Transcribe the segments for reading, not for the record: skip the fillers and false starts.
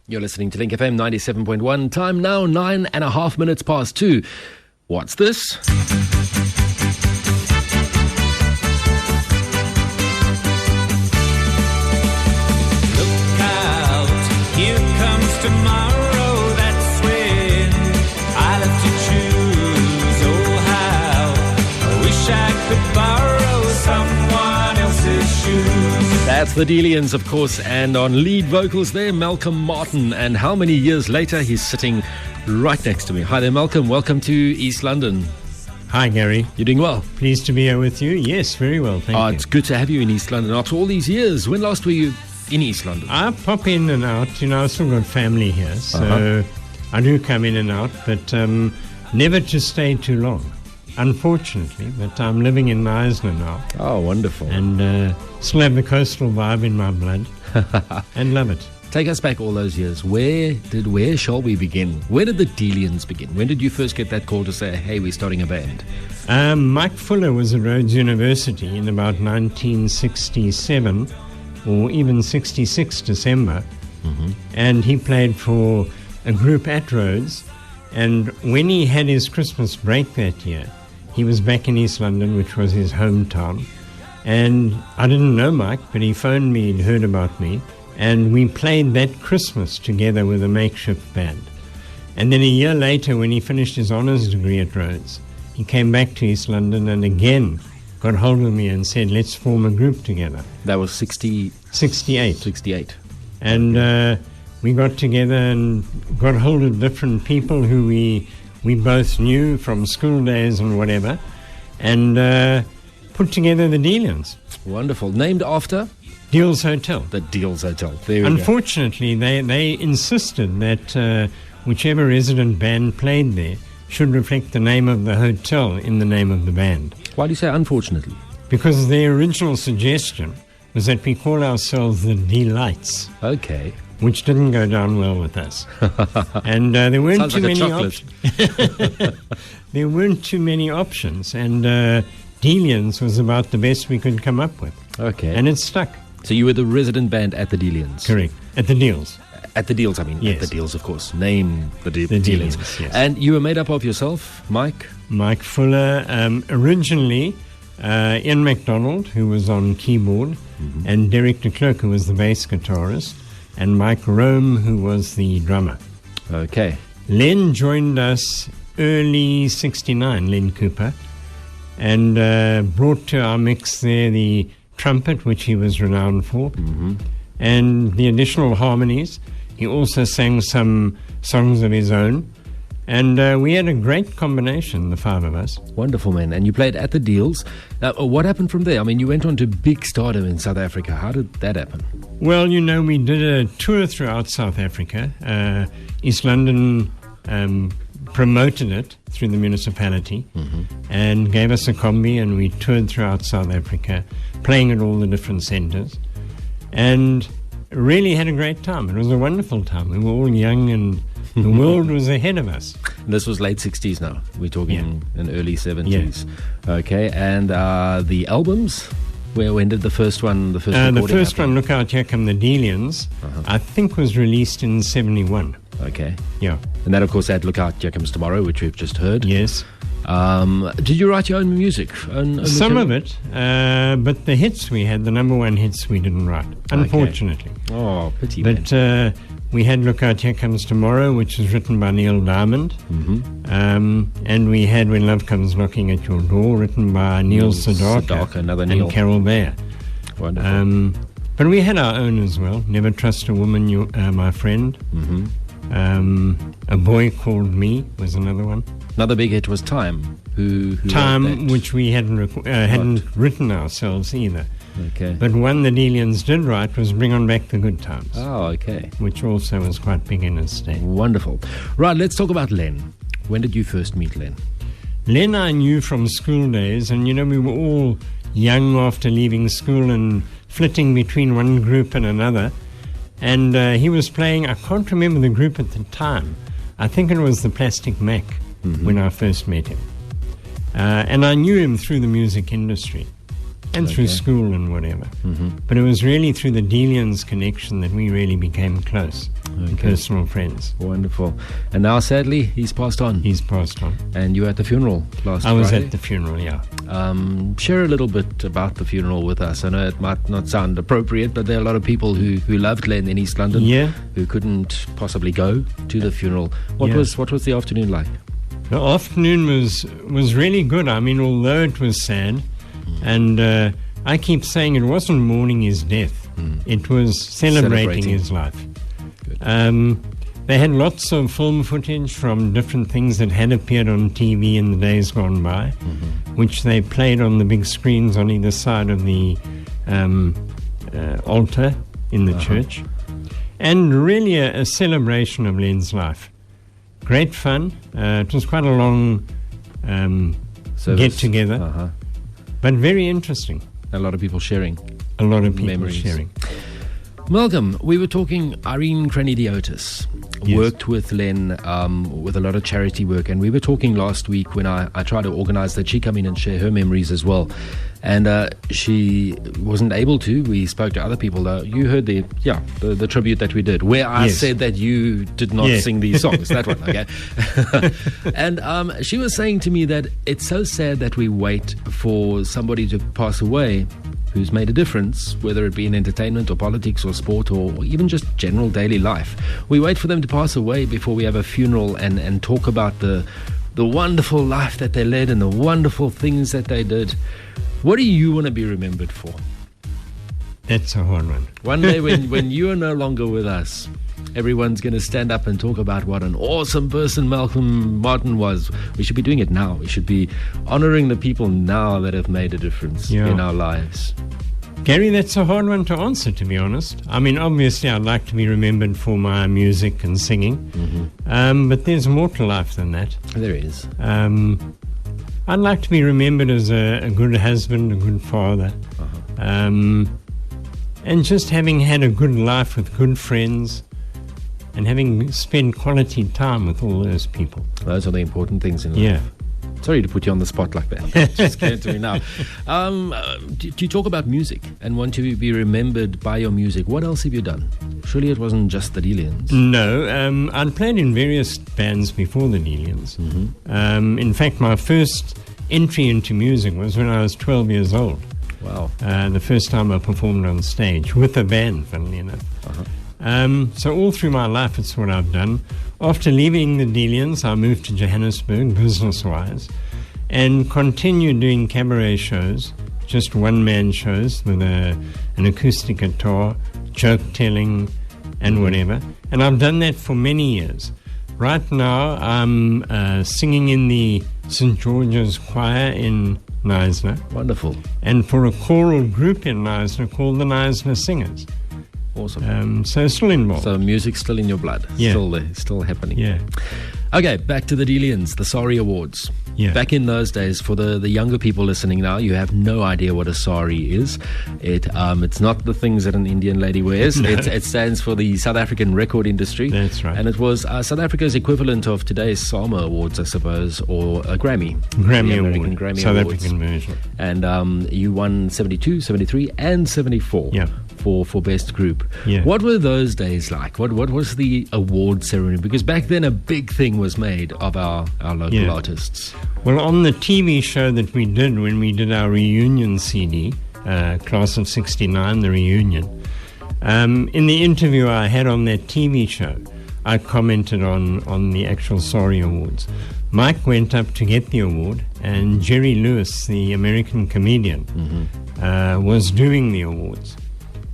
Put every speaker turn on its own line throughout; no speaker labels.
You're listening to Link FM 97.1. Time now 9.5 minutes past 2. What's this?
Look out, here comes tomorrow. That's when I'll have to choose. Oh, how I wish I could borrow someone else's shoes.
That's the Dealians, of course, and on lead vocals there, Malcolm Martin. And how many years later, he's sitting right next to me. Hi there, Malcolm. Welcome to East London.
Hi, Gary.
You're doing well?
Pleased to be here with you. Yes, very well, thank you.
It's good to have you in East London after all these years. When last were you in East London?
I pop in and out. I've still got family here, so I do come in and out, but never to stay too long, unfortunately. But I'm living in Knysna now.
Oh, wonderful.
And still have the coastal vibe in my blood and love it.
Take us back all those years. Where shall we begin? Where did the Dealians begin? When did you first get that call to say, hey, we're starting a band?
Mike Fuller was at Rhodes University in about 1967 or even 66 December. And he played for a group at Rhodes. And when he had his Christmas break that year, he was back in East London, which was his hometown. And I didn't know Mike, but he phoned me, he'd heard about me. And we played that Christmas together with a makeshift band. And then a year later, when he finished his honours degree at Rhodes, he came back to East London and again got hold of me and said, let's form a group together.
That was 68.
68. And we got together and got hold of different people who we both knew from school days and whatever, and put together the Dealians.
Wonderful. Named after?
Deals Hotel.
The Deals Hotel. There we
Unfortunately, they insisted that whichever resident band played there should reflect the name of the hotel in the name of the band.
Why do you say unfortunately?
Because their original suggestion was that we call ourselves the Delights.
Okay.
Which didn't go down well with us. And there weren't
Sounds
too
like
many
options.
There weren't too many options, and Dealians was about the best we could come up with.
Okay.
And it stuck.
So you were the resident band at the Dealians?
Correct. At the Deals.
At the Deals, I mean.
Yes.
At the Deals, of course. Name the Dealians.
Dealians, yes.
And you were made up of yourself, Mike?
Mike Fuller, originally Ian MacDonald, who was on keyboard, and Derek de Klerk, who was the bass guitarist, and Mike Rome, who was the drummer.
Okay.
Len joined us early 69, Len Cooper, and brought to our mix there the trumpet, which he was renowned for, and the additional harmonies. He also sang some songs of his own, and we had a great combination, the five of us.
Wonderful, man. And you played at the Deals. What happened from there? I mean, you went on to big stardom in South Africa. How did that happen?
Well, we did a tour throughout South Africa. East London promoted it through the municipality and gave us a combi, and we toured throughout South Africa, playing at all the different centres, and really had a great time. It was a wonderful time. We were all young and the world was ahead of us.
And this was late 60s now. We're talking in early 70s.
Yeah.
Okay, and the albums? When did the first one, the first recording
The first
happen?
one, Look Out, Here Come the Dealians, I think was released in 71.
Okay.
Yeah.
And that, of course, had Look Out, Here Comes Tomorrow, which we've just heard.
Yes.
Did you write your own music?
Some of it, but the hits we had, the number one hits, we didn't write, unfortunately.
Okay. Oh, pity.
But we had Look Out, Here Comes Tomorrow, which was written by Neil Diamond. And we had When Love Comes Knocking at Your Door, written by Neil Sedaka,
another Neil.
and Carol Bayer.
Wonderful.
But we had our own as well. Never Trust a Woman, My Friend. A Boy Called Me was another one.
Another big hit was Time. Who
Time, which we hadn't written ourselves either.
Okay.
But one the Dealians did write was Bring On Back the Good Times.
Oh, okay.
Which also was quite big in its day.
Wonderful. Right, let's talk about Len. When did you first meet Len?
Len I knew from school days, and we were all young after leaving school and flitting between one group and another. And he was playing, I can't remember the group at the time. I think it was the Plastic Mac when I first met him. And I knew him through the music industry. and through school and whatever. But it was really through the Dealians connection that we really became close, and personal friends.
Wonderful. And now, sadly, he's passed on.
He's passed on.
And you were at the funeral last Friday?
I was at the funeral, yeah.
Share a little bit about the funeral with us. I know it might not sound appropriate, but there are a lot of people who loved Len in East London, who couldn't possibly go to the funeral. What was the afternoon like?
The afternoon was really good. I mean, although it was sad, and I keep saying it wasn't mourning his death. It was celebrating his life. They had lots of film footage from different things that had appeared on TV in the days gone by, which they played on the big screens on either side of the altar in the church. And really a celebration of Len's life. Great fun. It was quite a long get-together, but very interesting.
A lot of people sharing.
A lot of people
memories.
sharing.
Malcolm, we were talking, Irene Cranny-Diotis worked with Len with a lot of charity work, and we were talking last week when I tried to organize that she come in and share her memories as well. And she wasn't able to. We spoke to other people, though. You heard the tribute that we did, where I said that you did not sing these songs. That one, okay? And she was saying to me that it's so sad that we wait for somebody to pass away who's made a difference, whether it be in entertainment or politics or sport or even just general daily life. We wait for them to pass away before we have a funeral and talk about the wonderful life that they led and the wonderful things that they did. What do you want to be remembered for?
That's a hard one.
One day when you are no longer with us, everyone's going to stand up and talk about what an awesome person Malcolm Martin was. We should be doing it now. We should be honoring the people now that have made a difference in our lives.
Gary, that's a hard one to answer, to be honest. I mean, obviously I'd like to be remembered for my music and singing, but there's more to life than that.
There is.
I'd like to be remembered as a good husband, a good father, and just having had a good life with good friends and having spent quality time with all those people.
Those are the important things in life.
Yeah.
Sorry to put you on the spot like that. It just came to me now. Do you talk about music and want to be remembered by your music? What else have you done? Surely it wasn't just the Dealians.
No, I'd played in various bands before the Dealians. In fact, my first entry into music was when I was 12 years old.
Wow.
The first time I performed on stage with a band, funnily enough. So all through my life, it's what I've done. After leaving the Dealians, I moved to Johannesburg, business-wise, and continued doing cabaret shows, just one-man shows with an acoustic guitar, joke-telling, and whatever. And I've done that for many years. Right now, I'm singing in the St. George's Choir in Knysna.
Wonderful.
And for a choral group in Knysna called the Knysna Singers.
Awesome.
So still involved.
So music's still in your blood.
Yeah.
Still there, still happening.
Yeah.
Okay, back to the Dealians, the Sari Awards.
Yeah.
Back in those days, for the younger people listening now, you have no idea what a sari is. It's not the things that an Indian lady wears.
No.
It stands for the South African Record Industry.
That's right.
And it was South Africa's equivalent of today's SAMA Awards, I suppose, or a Grammy.
Grammy
the
Award.
American Grammy
South
Awards.
African version.
And you won 72, 73, and 74.
Yeah.
For Best Group.
Yeah.
What were those days like? What was the award ceremony? Because back then a big thing was made of our local artists.
Well, on the TV show that we did when we did our reunion CD, Class of 69, the reunion, in the interview I had on that TV show, I commented on the actual Sari Awards. Mike went up to get the award, and Jerry Lewis, the American comedian, was doing the awards.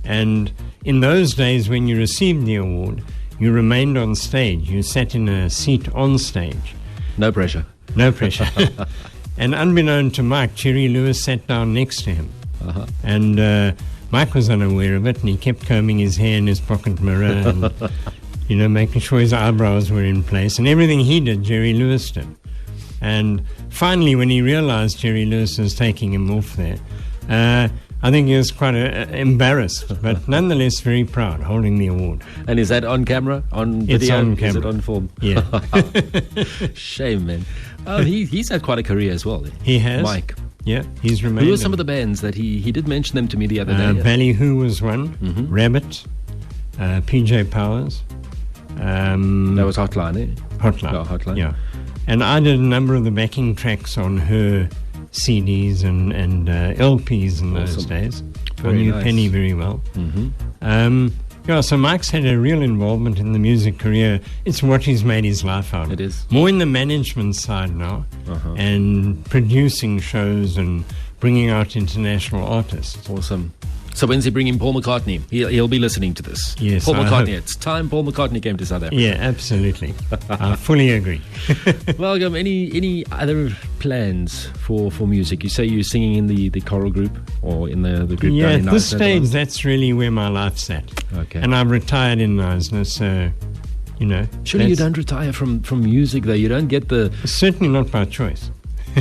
And in those days, when you received the award, you remained on stage. You sat in a seat on stage.
No pressure.
No pressure. And unbeknown to Mike, Jerry Lewis sat down next to him. And Mike was unaware of it, and he kept combing his hair in his pocket mirror and, making sure his eyebrows were in place. And everything he did, Jerry Lewis did. And finally, when he realized Jerry Lewis was taking him off there, I think he was quite embarrassed, but nonetheless very proud, holding the award.
And is that on camera? On video?
It's on camera.
Is it on film?
Yeah.
Shame, man. He's had quite a career as well.
He has.
Mike.
Yeah, he's remained.
Who are some of the bands that he did mention them to me the other day?
Ballyhoo was one, Rabbit, PJ Powers.
That was Hotline, eh?
Hotline.
Oh, Hotline.
Yeah. And I did a number of the backing tracks on her CDs and LPs in those days. I knew Penny very well. So Mike's had a real involvement in the music career. It's what he's made his life out of.
It is.
More in the management side now, and producing shows and bringing out international artists.
Awesome. So when's he bringing Paul McCartney? He'll be listening to this.
Yes,
Paul
I
McCartney.
hope.
It's time Paul McCartney came to South Africa.
Yeah, absolutely. I fully agree.
Welcome. Any other plans for music? You say you're singing in the choral group or in the group
Yeah,
down in
at this
Knysna
stage, that's really where my life's at.
Okay.
And I've retired in Knysna, so,
Surely you don't retire from music, though. You don't get the...
Certainly not by choice.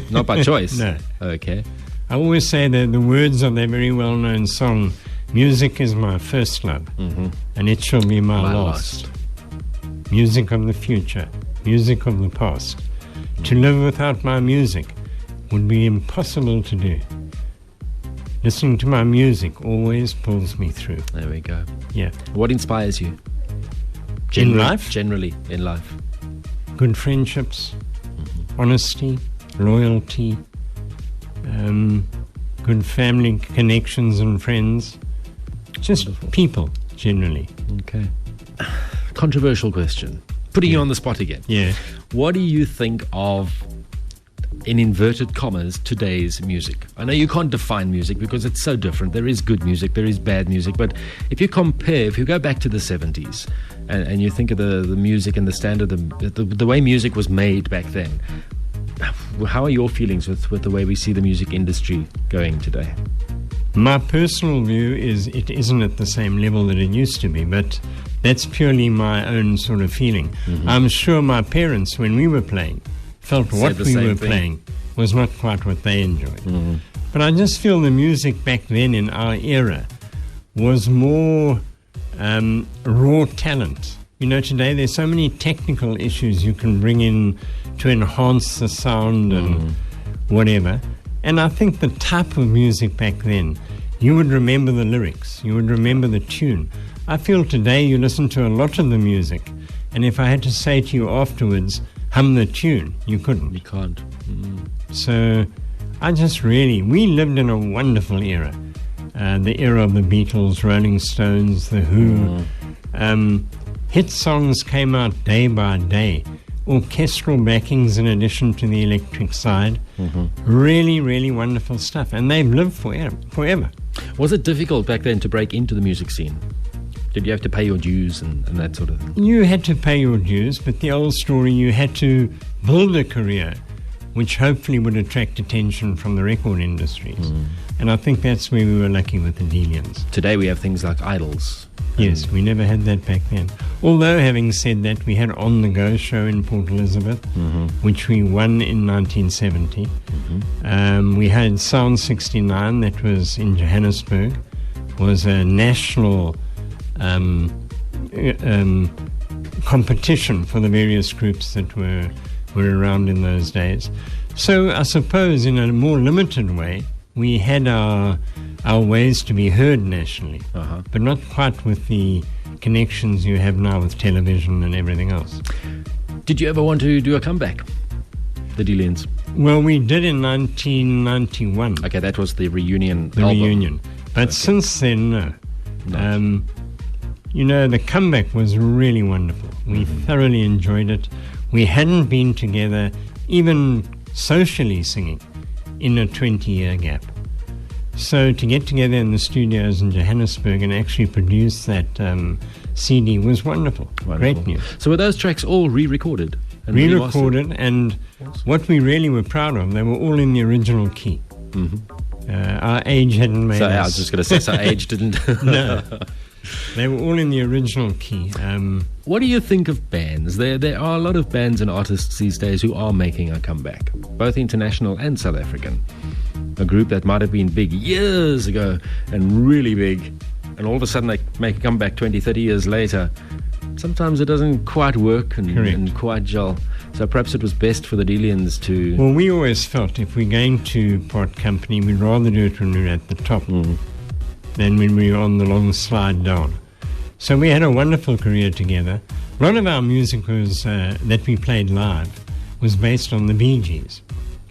Not by choice?
No.
Okay.
I always say that the words of their very well-known song, music is my first love, and it shall be my last. Music of the future, music of the past. To live without my music would be impossible to do. Listening to my music always pulls me through.
There we go.
Yeah.
What inspires you?
In life?
Generally, in life.
Good friendships, honesty, loyalty, good family connections and friends. Just people, generally.
Okay. Controversial question. Putting you on the spot again.
Yeah.
What do you think of, in inverted commas, today's music? I know you can't define music because it's so different. There is good music, there is bad music. But if you go back to the 70s and you think of the music and the standard, the way music was made back then, how are your feelings with the way we see the music industry going today?
My personal view is it isn't at the same level that it used to be, but that's purely my own sort of feeling. I'm sure my parents, when we were playing, felt what we were playing was not quite what they enjoyed. But I just feel the music back then in our era was more raw talent. Today there's so many technical issues you can bring in to enhance the sound and whatever. And I think the type of music back then, you would remember the lyrics, you would remember the tune. I feel today you listen to a lot of the music, and if I had to say to you afterwards, hum the tune, you couldn't.
You can't.
So we lived in a wonderful era. The era of the Beatles, Rolling Stones, The Who. Hit songs came out day by day. Orchestral backings in addition to the electric side. Really, really wonderful stuff. And they've lived forever.
Was it difficult back then to break into the music scene? Did you have to pay your dues and that sort of thing?
You had to pay your dues, but the old story, you had to build a career which hopefully would attract attention from the record industries. And I think that's where we were lucky with the Dealians.
Today we have things like idols.
Yes, we never had that back then. Although, having said that, we had On The Go show in Port Elizabeth, which we won in 1970. We had Sound 69, that was in Johannesburg, was a national competition for the various groups that were around in those days. So I suppose in a more limited way, we had our ways to be heard nationally, but not quite with the connections you have now with television and everything else.
Did you ever want to do a comeback, the Dealians?
Well, we did in 1991.
Okay, that was the reunion
The
album.
reunion. But since then, no. The comeback was really wonderful. We thoroughly enjoyed it. We hadn't been together, even socially singing, in a 20-year gap. So to get together in the studios in Johannesburg and actually produce that CD was wonderful. Great news.
So were those tracks all re-recorded?
Re-recorded, and what we really were proud of, they were all in the original key. Our age hadn't made us...
I was just going to say, so age didn't...
No. They were all in the original key.
What do you think of bands? There are a lot of bands and artists these days who are making a comeback, both international and South African. A group that might have been big years ago and really big, and all of a sudden they make a comeback 20, 30 years later. sometimes it doesn't quite work and quite gel. So perhaps it was best for the Dealians to...
Well, we always felt if we're going to part company, we'd rather do it when we're at the top than when we're on the long slide down. So we had a wonderful career together. A lot of our music was that we played live was based on the Bee Gees,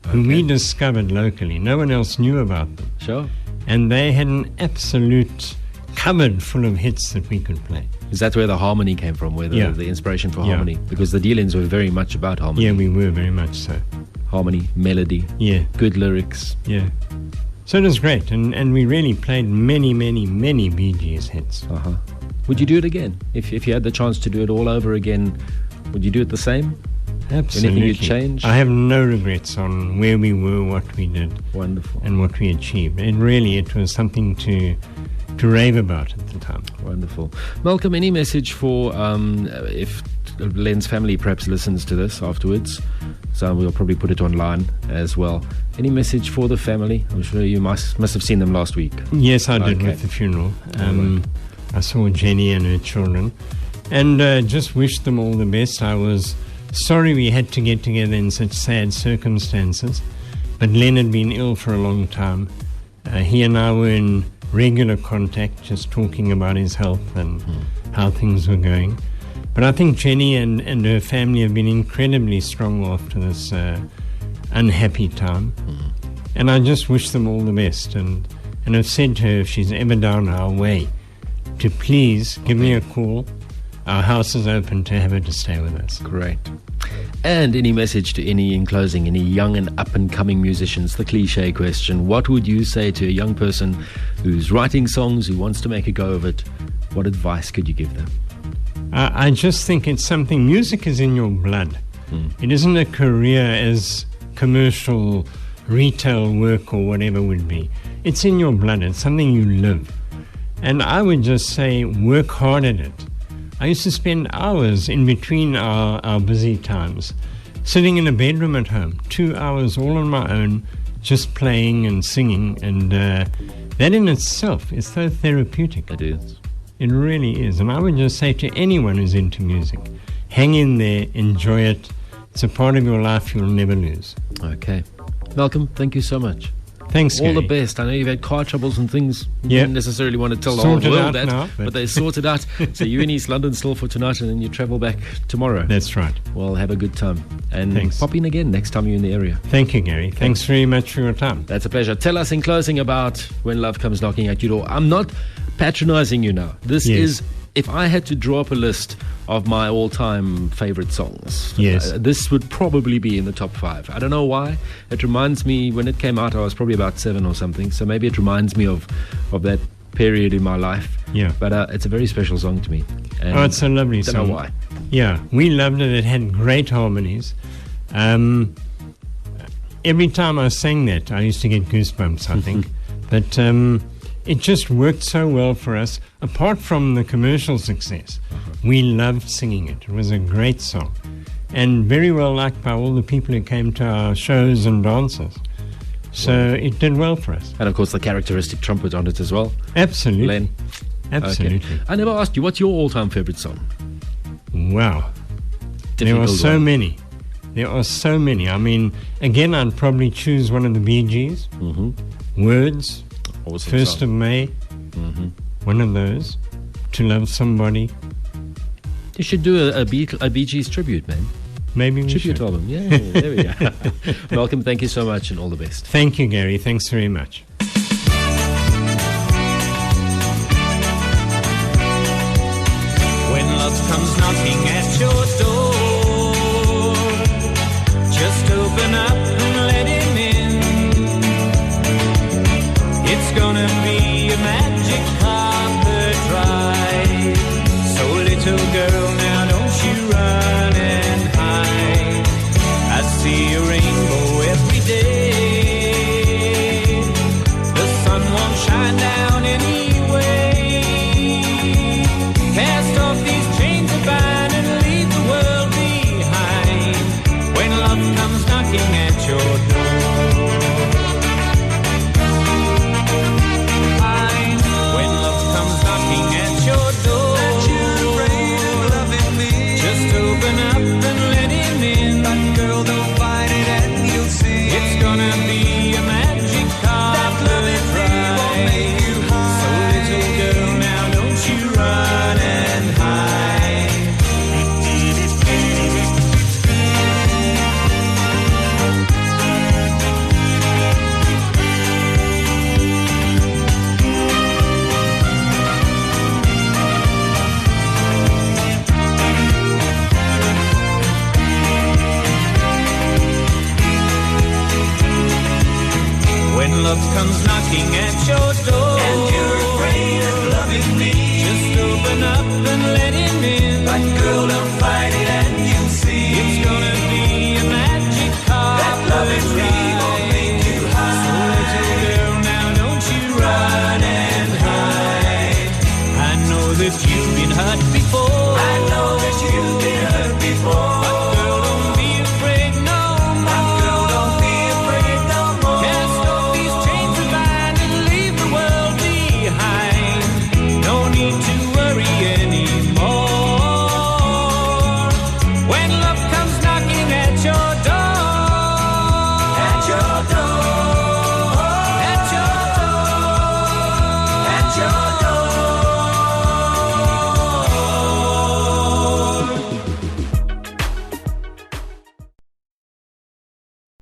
who we discovered locally. No one else knew about them.
Sure.
And they had an absolute cupboard full of hits that we could play.
Is that where the harmony came from, where the inspiration for harmony? Because the Dealians were very much about harmony.
Yeah, we were very much so.
Harmony, melody, good lyrics.
Yeah. So it was great, and we really played many, many, many Bee Gees hits.
Would you do it again? If you had the chance to do it all over again, would you do it the same?
Absolutely.
Anything you'd change?
I have no regrets on where we were, what we did.
Wonderful.
And what we achieved. It was something to rave about at the time.
Wonderful. Malcolm, any message for if Len's family perhaps listens to this afterwards? So we'll probably put it online as well. Any message for the family? I'm sure you must have seen them last week.
Yes, I did with the funeral. I saw Jenny and her children and just wished them all the best. I was sorry we had to get together in such sad circumstances, but Len had been ill for a long time. He and I were in regular contact, just talking about his health and how things were going. But I think Jenny and her family have been incredibly strong after this unhappy time. And I just wish them all the best. And I've said to her, if she's ever down our way, to please give me a call. Our house is open to have her to stay with us.
Great. And any message to in closing, any young and up-and-coming musicians, the cliche question, what would you say to a young person who's writing songs, who wants to make a go of it? What advice could you give them?
I just think it's something, music is in your blood. It isn't a career as commercial retail work or whatever would be. It's in your blood. It's something you live. And I would just say work hard at it. I used to spend hours in between our busy times sitting in a bedroom at home, 2 hours all on my own, just playing and singing. And that in itself is so therapeutic.
It is.
It really is. And I would just say to anyone who's into music, hang in there, enjoy it. It's a part of your life you'll never lose.
Okay. Malcolm, thank you so much.
Thanks,
all
Gary.
the best. I know you've had car troubles and things you don't necessarily want to tell the whole world that, now, but they sorted out. So you're in East London still for tonight, and then you travel back tomorrow.
That's right.
Well, have a good time. And
Thanks.
Pop in again next time you're in the area.
Thank you, Gary. Thanks very much for your time.
That's a pleasure. Tell us in closing about When Love Comes Knocking at Your Door. I'm not patronizing you now. This is, if I had to draw up a list of my all-time favorite songs, this would probably be in the top 5. I don't know why. It reminds me, when it came out, I was probably about 7 or something, so maybe it reminds me of that period in my life.
Yeah.
But it's a very special song to me. And
it's a lovely song.
I don't know why.
Yeah, we loved it. It had great harmonies. Every time I sang that, I used to get goosebumps, I think. But it just worked so well for us. Apart from the commercial success, we loved singing it. It was a great song and very well liked by all the people who came to our shows and dances. So it did well for us.
And of course the characteristic trumpet on it as well.
Absolutely.
Len.
Absolutely.
Okay. I never asked you, what's your all-time favorite song?
Wow. There are so many. There are so many. I mean, again, I'd probably choose one of the Bee Gees. Words.
Awesome
1st
song.
of May. One of those. To Love Somebody.
You should do a Bee Gees tribute, man.
Maybe we
Tribute
should.
album. Yeah, there we go. Malcolm, thank you so much and all the best.
Thank you, Gary. Thanks very much.
When love comes knocking at your door, just open up and let him in. It's gonna be a magic carpet ride. So little girl, now don't you run and hide. I see a rainbow every day. open up and let him in. That girl, don't fight it and he'll sing. It's gonna be a magic carpet ride. Won't make you high. So little girl, now don't you run and hide. When love comes knocking at your door,